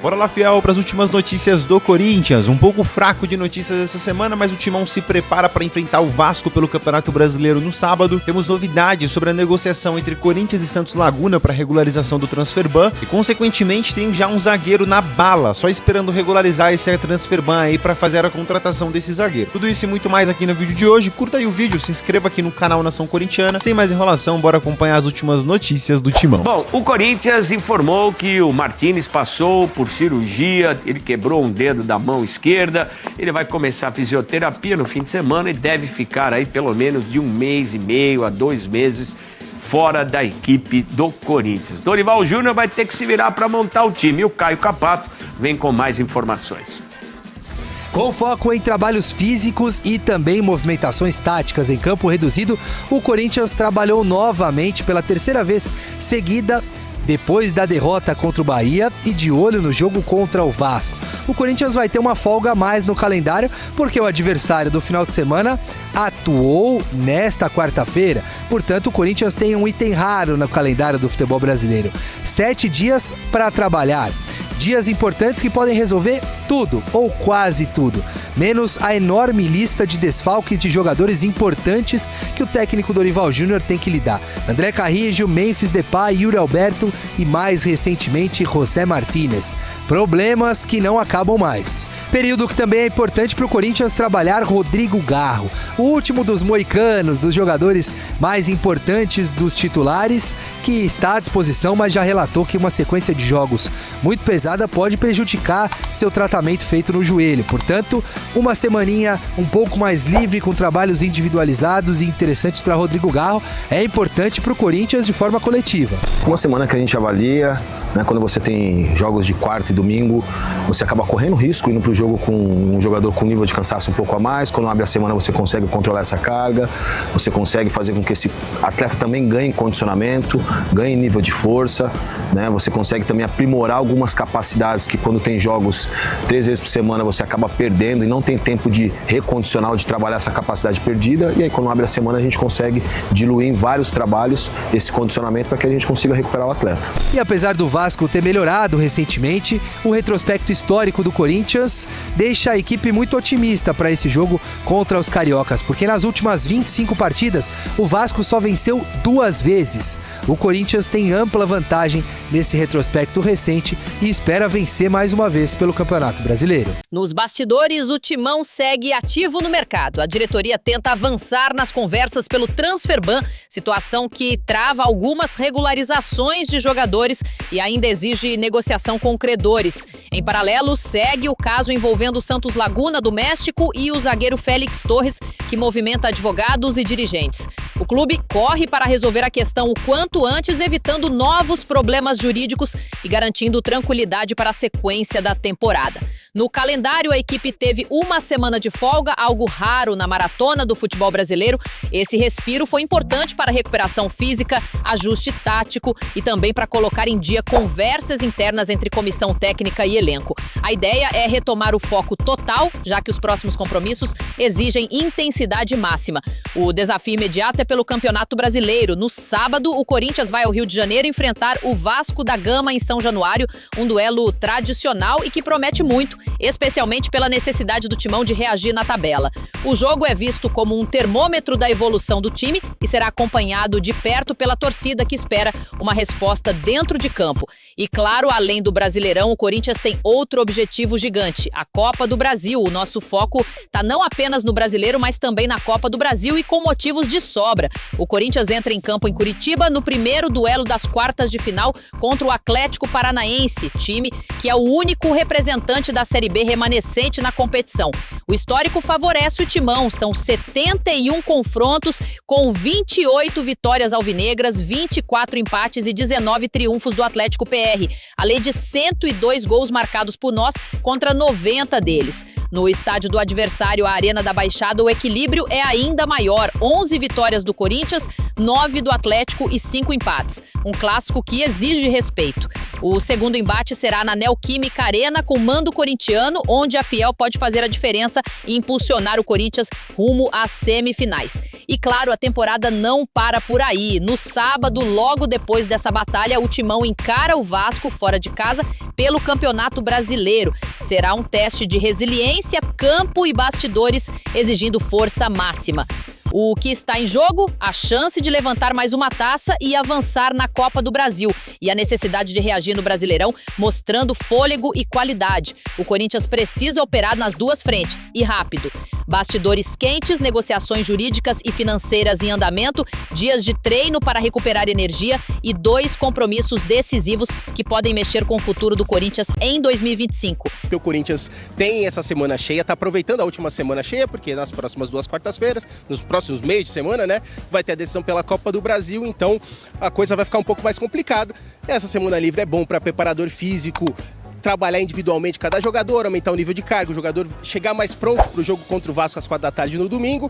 Bora lá, fiel, para as últimas notícias do Corinthians. Um pouco fraco de notícias essa semana, mas o Timão se prepara para enfrentar o Vasco pelo Campeonato Brasileiro no sábado. Temos novidades sobre a negociação entre Corinthians e Santos Laguna para regularização do transferban e, consequentemente, tem já um zagueiro na bala, só esperando regularizar esse transferban aí para fazer a contratação desse zagueiro. Tudo isso e muito mais aqui no vídeo de hoje. Curta aí o vídeo, se inscreva aqui no canal Nação Corintiana. Sem mais enrolação, bora acompanhar as últimas notícias do Timão. Bom, o Corinthians informou que o Martínez passou por cirurgia, ele quebrou um dedo da mão esquerda, ele vai começar a fisioterapia no fim de semana e deve ficar aí pelo menos de 1 mês e meio a 2 meses fora da equipe do Corinthians. Dorival Júnior vai ter que se virar para montar o time e o Caio Capato vem com mais informações. Com foco em trabalhos físicos e também movimentações táticas em campo reduzido, o Corinthians trabalhou novamente pela 3ª vez seguida depois da derrota contra o Bahia e de olho no jogo contra o Vasco. O Corinthians vai ter uma folga a mais no calendário porque o adversário do final de semana atuou nesta quarta-feira. Portanto, o Corinthians tem um item raro no calendário do futebol brasileiro: 7 dias para trabalhar. Dias importantes que podem resolver tudo, ou quase tudo, menos a enorme lista de desfalques de jogadores importantes que o técnico Dorival Júnior tem que lidar. André Carrillo, Memphis Depay, Yuri Alberto e, mais recentemente, José Martínez. Problemas que não acabam mais. Período que também é importante para o Corinthians trabalhar Rodrigo Garro, o último dos moicanos, dos jogadores mais importantes dos titulares, que está à disposição, mas já relatou que uma sequência de jogos muito pesada pode prejudicar seu tratamento feito no joelho. Portanto, uma semaninha um pouco mais livre, com trabalhos individualizados e interessantes para Rodrigo Garro, é importante para o Corinthians de forma coletiva. Uma semana que a gente avalia, né, quando você tem jogos de quarta e domingo, você acaba correndo risco indo para o jogo com um jogador com nível de cansaço um pouco a mais. Quando abre a semana, você consegue controlar essa carga, você consegue fazer com que esse atleta também ganhe condicionamento, ganhe nível de força, né? Você consegue também aprimorar algumas capacidades que, quando tem jogos 3 vezes por semana, você acaba perdendo e não tem tempo de recondicionar ou de trabalhar essa capacidade perdida. E aí, quando abre a semana, a gente consegue diluir em vários trabalhos esse condicionamento para que a gente consiga recuperar o atleta. E apesar do Vasco ter melhorado recentemente, o retrospecto histórico do Corinthians deixa a equipe muito otimista para esse jogo contra os cariocas, porque nas últimas 25 partidas, o Vasco só venceu 2 vezes. O Corinthians tem ampla vantagem nesse retrospecto recente e espera vencer mais uma vez pelo Campeonato Brasileiro. Nos bastidores, o Timão segue ativo no mercado. A diretoria tenta avançar nas conversas pelo transferban, situação que trava algumas regularizações de jogadores e ainda exige negociação com credores. Em paralelo, segue o caso envolvendo o Santos Laguna do México e o zagueiro Félix Torres, que movimenta advogados e dirigentes. O clube corre para resolver a questão o quanto antes, evitando novos problemas jurídicos e garantindo tranquilidade para a sequência da temporada. No calendário, a equipe teve 1 semana de folga, algo raro na maratona do futebol brasileiro. Esse respiro foi importante para a recuperação física, ajuste tático e também para colocar em dia conversas internas entre comissão técnica e elenco. A ideia é retomar o foco total, já que os próximos compromissos exigem intensidade máxima. O desafio imediato é pelo Campeonato Brasileiro. No sábado, o Corinthians vai ao Rio de Janeiro enfrentar o Vasco da Gama em São Januário, um duelo tradicional e que promete muito, especialmente pela necessidade do Timão de reagir na tabela. O jogo é visto como um termômetro da evolução do time e será acompanhado de perto pela torcida, que espera uma resposta dentro de campo. E claro, além do Brasileirão, o Corinthians tem outro objetivo gigante: a Copa do Brasil. O nosso foco está não apenas no Brasileiro, mas também na Copa do Brasil, e com motivos de sobra. O Corinthians entra em campo em Curitiba no primeiro duelo das quartas de final contra o Atlético Paranaense, time que é o único representante da Série B remanescente na competição. O histórico favorece o Timão, são 71 confrontos com 28 vitórias alvinegras, 24 empates e 19 triunfos do Atlético PR, além de 102 gols marcados por nós contra 90 deles. No estádio do adversário, a Arena da Baixada, o equilíbrio é ainda maior: 11 vitórias do Corinthians, 9 do Atlético e 5 empates. Um clássico que exige respeito. O segundo embate será na Neoquímica Arena com mando corintiano, onde a Fiel pode fazer a diferença e impulsionar o Corinthians rumo às semifinais. E claro, a temporada não para por aí. No sábado, logo depois dessa batalha, o Timão encara o Vasco fora de casa pelo Campeonato Brasileiro. Será um teste de resiliência, campo e bastidores, exigindo força máxima. O que está em jogo? A chance de levantar mais uma taça e avançar na Copa do Brasil. E a necessidade de reagir no Brasileirão, mostrando fôlego e qualidade. O Corinthians precisa operar nas duas frentes, e rápido. Bastidores quentes, negociações jurídicas e financeiras em andamento, dias de treino para recuperar energia e 2 compromissos decisivos que podem mexer com o futuro do Corinthians em 2025. O Corinthians tem essa semana cheia, está aproveitando a última semana cheia, porque nas próximas 2 quartas-feiras, nos próximos meios de semana, né, vai ter a decisão pela Copa do Brasil, então a coisa vai ficar um pouco mais complicada. Essa semana livre é bom para preparador físico, trabalhar individualmente cada jogador, aumentar o nível de carga, o jogador chegar mais pronto para o jogo contra o Vasco às 4 da tarde no domingo.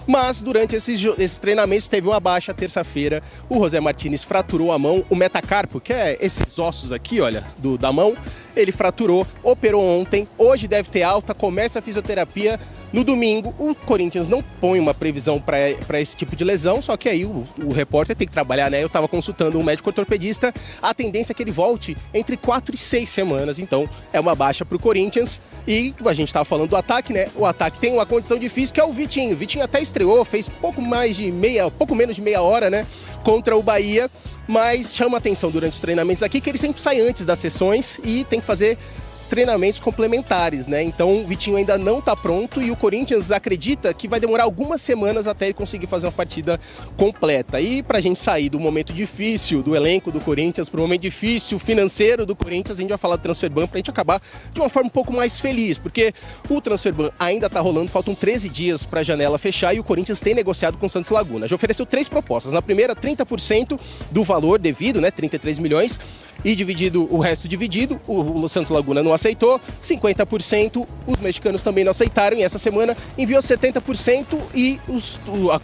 Mas durante esses treinamentos teve uma baixa terça-feira. O José Martínez fraturou a mão, o metacarpo, que é esses ossos aqui, olha, da mão, ele fraturou, operou ontem, hoje deve ter alta, começa a fisioterapia. No domingo, o Corinthians não põe uma previsão para esse tipo de lesão, só que aí o repórter tem que trabalhar, né? Eu estava consultando um médico ortopedista, a tendência é que ele volte entre 4 e 6 semanas, então é uma baixa para o Corinthians. E a gente estava falando do ataque, né? O ataque tem uma condição difícil, que é o Vitinho. O Vitinho até estreou, fez pouco menos de meia hora, né? Contra o Bahia, mas chama atenção durante os treinamentos aqui que ele sempre sai antes das sessões e tem que fazer treinamentos complementares, né? Então o Vitinho ainda não está pronto e o Corinthians acredita que vai demorar algumas semanas até ele conseguir fazer uma partida completa. E para a gente sair do momento difícil do elenco do Corinthians para o momento difícil financeiro do Corinthians, a gente vai falar do Transferban para a gente acabar de uma forma um pouco mais feliz, porque o Transferban ainda está rolando, faltam 13 dias para a janela fechar e o Corinthians tem negociado com o Santos Laguna. Já ofereceu 3 propostas. Na primeira, 30% do valor devido, né? 33 milhões. E dividido, o resto dividido, o Santos Laguna não aceitou, 50% os mexicanos também não aceitaram, e essa semana enviou 70% e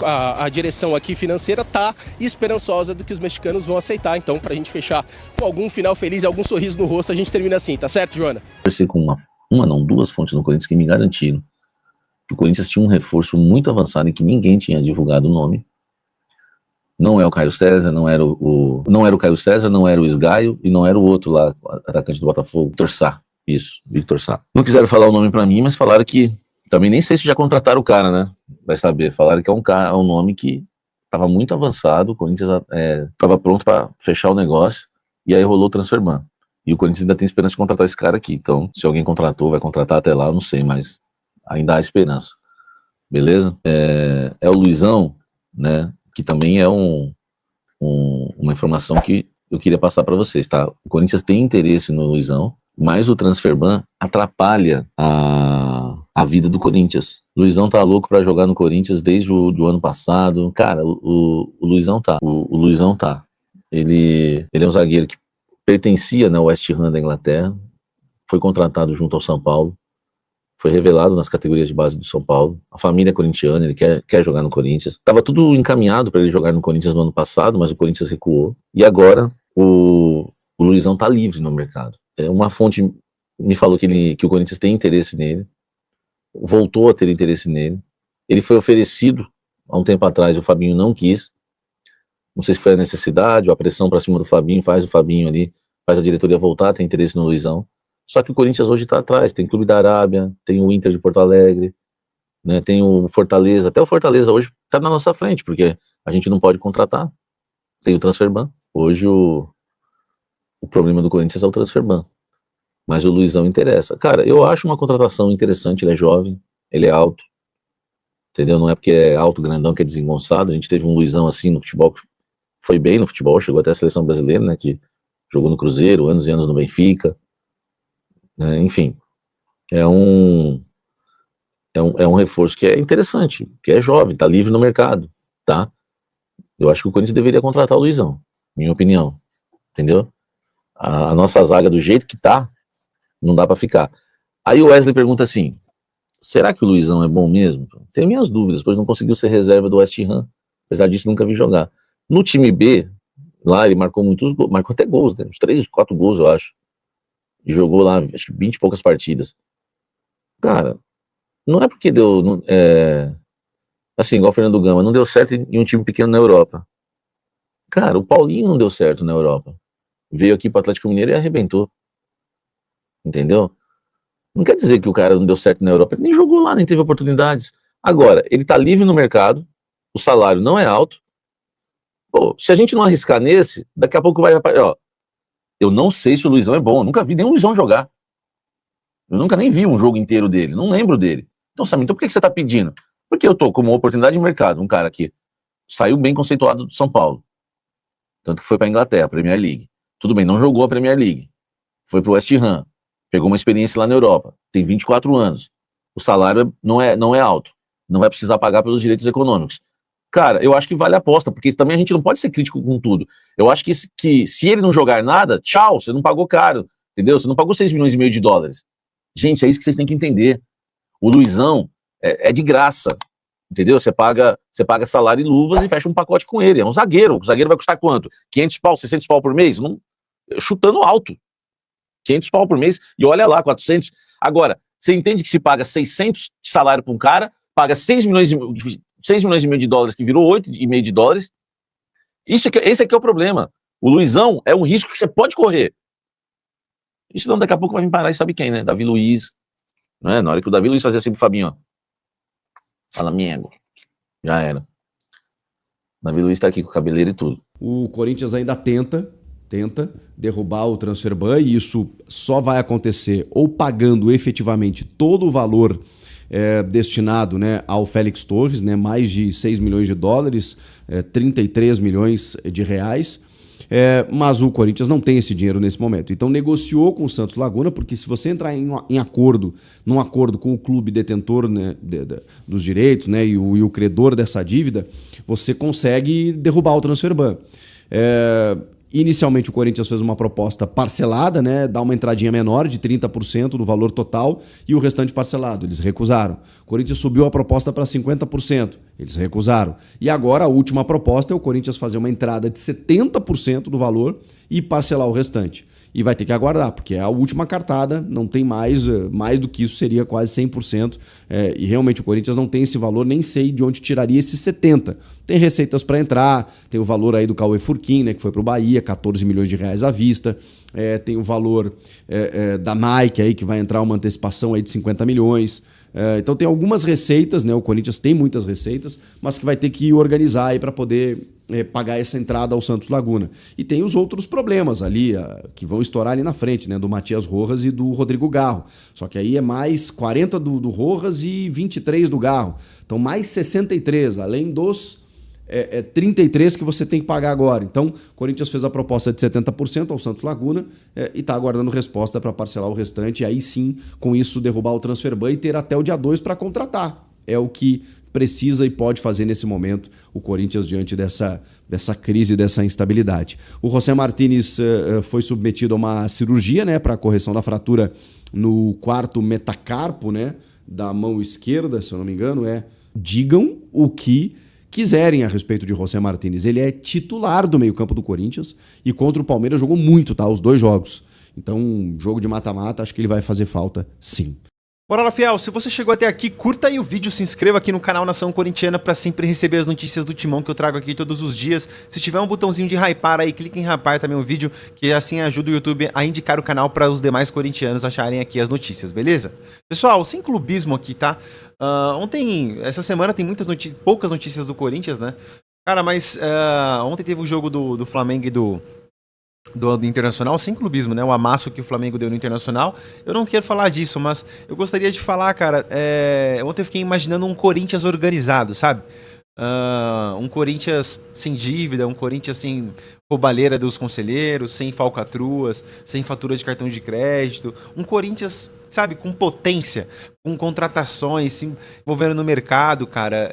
a direção aqui financeira está esperançosa do que os mexicanos vão aceitar. Então, para a gente fechar com algum final feliz e algum sorriso no rosto, a gente termina assim, tá certo, Joana? Eu conversei com não, 2 fontes no Corinthians que me garantiram que o Corinthians tinha um reforço muito avançado e que ninguém tinha divulgado o nome. Não é o Caio César, não era o Caio César, não era o Esgaio e não era o outro lá, atacante do Botafogo, Victor Sá. Isso, Victor Sá. Não quiseram falar o nome pra mim, mas falaram que, também nem sei se já contrataram o cara, né? Vai saber. Falaram que é um nome que estava muito avançado, o Corinthians estava pronto para fechar o negócio, e aí rolou o Transferban. E o Corinthians ainda tem esperança de contratar esse cara aqui. Então, se alguém contratou, vai contratar até lá, eu não sei, mas ainda há esperança. Beleza? É o Luizão, né? Que também é uma informação que eu queria passar para vocês, tá? O Corinthians tem interesse no Luizão, mas o Transferban atrapalha a vida do Corinthians. O Luizão tá louco para jogar no Corinthians desde o ano passado. Cara, o Luizão tá. O Luizão tá. Ele é um zagueiro que pertencia, né, ao West Ham da Inglaterra, foi contratado junto ao São Paulo, foi revelado nas categorias de base do São Paulo. A família é corintiana, ele quer jogar no Corinthians. Tava tudo encaminhado para ele jogar no Corinthians no ano passado, mas o Corinthians recuou. E agora o Luizão tá livre no mercado. Uma fonte me falou que o Corinthians tem interesse nele, voltou a ter interesse nele. Ele foi oferecido há um tempo atrás, o Fabinho não quis. Não sei se foi a necessidade ou a pressão para cima do Fabinho, faz a diretoria voltar a ter interesse no Luizão. Só que o Corinthians hoje está atrás, tem Clube da Arábia, tem o Inter de Porto Alegre, né, tem o Fortaleza, até o Fortaleza hoje está na nossa frente, porque a gente não pode contratar, tem o Transferban. Hoje o problema do Corinthians é o Transferban, mas o Luizão interessa. Cara, eu acho uma contratação interessante, ele é jovem, ele é alto, entendeu? Não é porque é alto, grandão, que é desengonçado. A gente teve um Luizão assim no futebol, que foi bem no futebol, chegou até a seleção brasileira, né, que jogou no Cruzeiro, anos e anos no Benfica. Enfim, é um reforço que é interessante, que é jovem, tá livre no mercado, tá? Eu acho que o Corinthians deveria contratar o Luizão, minha opinião, entendeu? A nossa zaga do jeito que tá, não dá pra ficar. Aí o Wesley pergunta assim, será que o Luizão é bom mesmo? Tenho minhas dúvidas, pois não conseguiu ser reserva do West Ham, apesar disso nunca vi jogar. No time B, Lá ele marcou muitos gols, marcou até gols, né? Uns 3, 4 gols, eu acho. E jogou lá, acho que 20 e poucas partidas. Cara, não é porque deu. Assim, igual o Fernando Gama, não deu certo em um time pequeno na Europa. Cara, o Paulinho não deu certo na Europa. Veio aqui pro Atlético Mineiro e arrebentou. Entendeu? Não quer dizer que o cara não deu certo na Europa. Ele nem jogou lá, nem teve oportunidades. Agora, ele tá livre no mercado, o salário não é alto. Pô, se a gente não arriscar nesse, daqui a pouco vai... Ó, eu não sei se o Luizão é bom, eu nunca vi nenhum Luizão jogar. Eu nunca nem vi um jogo inteiro dele, não lembro dele. Então, Samir, então por que você tá pedindo? Porque eu tô com uma oportunidade de mercado, um cara que saiu bem conceituado do São Paulo. Tanto que foi pra Inglaterra, Premier League. Tudo bem, não jogou a Premier League. Foi pro West Ham. Pegou uma experiência lá na Europa. Tem 24 anos. O salário não é alto. Não vai precisar pagar pelos direitos econômicos. Cara, eu acho que vale a aposta, porque também a gente não pode ser crítico com tudo. Eu acho que se ele não jogar nada, tchau, você não pagou caro, entendeu? Você não pagou 6 milhões e meio de dólares. Gente, é isso que vocês têm que entender. O Luizão é de graça, entendeu? Você paga salário e luvas e fecha um pacote com ele. É um zagueiro. O zagueiro vai custar quanto? 500 pau, 600 pau por mês? Não, chutando alto. 500 pau por mês, e olha lá, 400. Agora, você entende que se paga 600 de salário para um cara, paga 6 milhões e meio de dólares, que virou 8,5 de dólares. Esse aqui é o problema. O Luizão é um risco que você pode correr. Isso não, daqui a pouco vai vir parar e sabe quem, né? Davi Luiz. Né? Na hora que o Davi Luiz fazia assim pro Fabinho, ó. Fala, amigo. Já era. Davi Luiz tá aqui com o cabeleiro e tudo. O Corinthians ainda tenta derrubar o transfer ban, e isso só vai acontecer ou pagando efetivamente todo o valor destinado, né, ao Félix Torres, né, mais de 6 milhões de dólares, 33 milhões de reais, mas o Corinthians não tem esse dinheiro nesse momento. Então negociou com o Santos Laguna, porque se você entrar num acordo com o clube detentor, né, dos direitos, né, e o credor dessa dívida, você consegue derrubar o transfer ban. Inicialmente o Corinthians fez uma proposta parcelada, né, dá uma entradinha menor de 30% do valor total e o restante parcelado. Eles recusaram. O Corinthians subiu a proposta para 50%. Eles recusaram. E agora a última proposta é o Corinthians fazer uma entrada de 70% do valor e parcelar o restante. E vai ter que aguardar, porque é a última cartada, não tem mais do que isso, seria quase 100%. E realmente o Corinthians não tem esse valor, nem sei de onde tiraria esses 70%. Tem receitas para entrar, tem o valor aí do Cauê Furquim, né, que foi para o Bahia, 14 milhões de reais à vista. Tem o valor da Nike, aí, que vai entrar uma antecipação aí de 50 milhões. Então tem algumas receitas, né? O Corinthians tem muitas receitas, mas que vai ter que organizar aí para poder pagar essa entrada ao Santos Laguna. E tem os outros problemas ali, que vão estourar ali na frente, né? Do Matias Rojas e do Rodrigo Garro. Só que aí é mais 40 do Rojas e 23 do Garro. Então mais 63, além dos 33 que você tem que pagar agora. Então, o Corinthians fez a proposta de 70% ao Santos Laguna e está aguardando resposta para parcelar o restante. E aí sim, com isso, derrubar o transfer ban e ter até o dia 2 para contratar. É o que precisa e pode fazer nesse momento o Corinthians diante dessa crise, dessa instabilidade. O José Martínez foi submetido a uma cirurgia, né, para correção da fratura no quarto metacarpo, né, da mão esquerda, se eu não me engano. Digam o que quiserem a respeito de José Martínez. Ele é titular do meio-campo do Corinthians e contra o Palmeiras jogou muito, tá? Os 2 jogos. Então, jogo de mata-mata, acho que ele vai fazer falta, sim. Bora lá, fiel. Se você chegou até aqui, curta aí o vídeo, se inscreva aqui no canal Nação Corintiana para sempre receber as notícias do Timão que eu trago aqui todos os dias. Se tiver um botãozinho de hypar aí, clique em hypar também o vídeo, que assim ajuda o YouTube a indicar o canal para os demais corintianos acharem aqui as notícias, beleza? Pessoal, sem clubismo aqui, tá? Essa semana tem poucas notícias do Corinthians, né? Cara, mas ontem teve o jogo do Flamengo e do Internacional, sem clubismo, né? O amasso que o Flamengo deu no Internacional. Eu não quero falar disso, mas eu gostaria de falar, cara, ontem eu fiquei imaginando um Corinthians organizado, sabe? Um Corinthians sem dívida, um Corinthians sem roubalheira dos conselheiros, sem falcatruas, sem fatura de cartão de crédito. Um Corinthians, sabe, com potência, com contratações, se envolvendo no mercado, cara.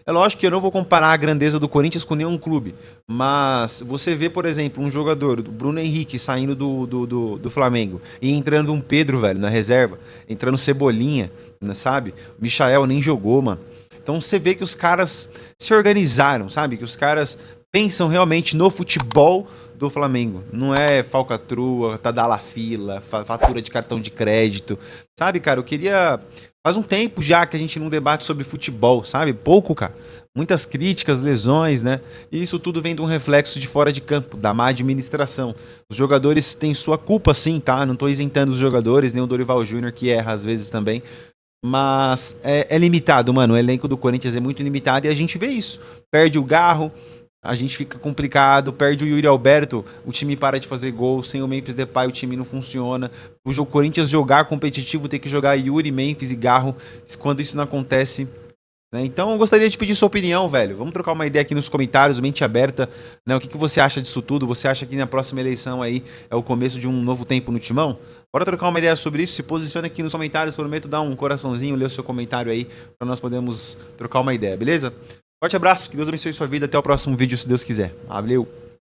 É lógico que eu não vou comparar a grandeza do Corinthians com nenhum clube, mas você vê, por exemplo, um jogador, o Bruno Henrique, saindo do Flamengo e entrando um Pedro, velho, na reserva, entrando Cebolinha, né, sabe? O Michael nem jogou, mano. Então você vê que os caras se organizaram, sabe? Que os caras pensam realmente no futebol do Flamengo. Não é falcatrua, tadalafila, fatura de cartão de crédito. Sabe, cara, eu queria... Faz um tempo já que a gente não debate sobre futebol, sabe? Pouco, cara. Muitas críticas, lesões, né? E isso tudo vem de um reflexo de fora de campo, da má administração. Os jogadores têm sua culpa sim, tá? Não tô isentando os jogadores, nem o Dorival Júnior, que erra às vezes também. Mas é limitado, mano. O elenco do Corinthians é muito limitado e a gente vê isso. Perde o Garro, a gente fica complicado, perde o Yuri Alberto, o time para de fazer gol, sem o Memphis Depay o time não funciona. O Corinthians jogar competitivo tem que jogar Yuri, Memphis e Garro, quando isso não acontece, né? Então eu gostaria de pedir sua opinião, velho. Vamos trocar uma ideia aqui nos comentários, mente aberta, né? O que você acha disso tudo? Você acha que na próxima eleição aí é o começo de um novo tempo no Timão? Bora trocar uma ideia sobre isso, se posicione aqui nos comentários, prometo dar um coraçãozinho, ler o seu comentário aí, para nós podermos trocar uma ideia, beleza? Forte abraço, que Deus abençoe sua vida, até o próximo vídeo, se Deus quiser. Valeu!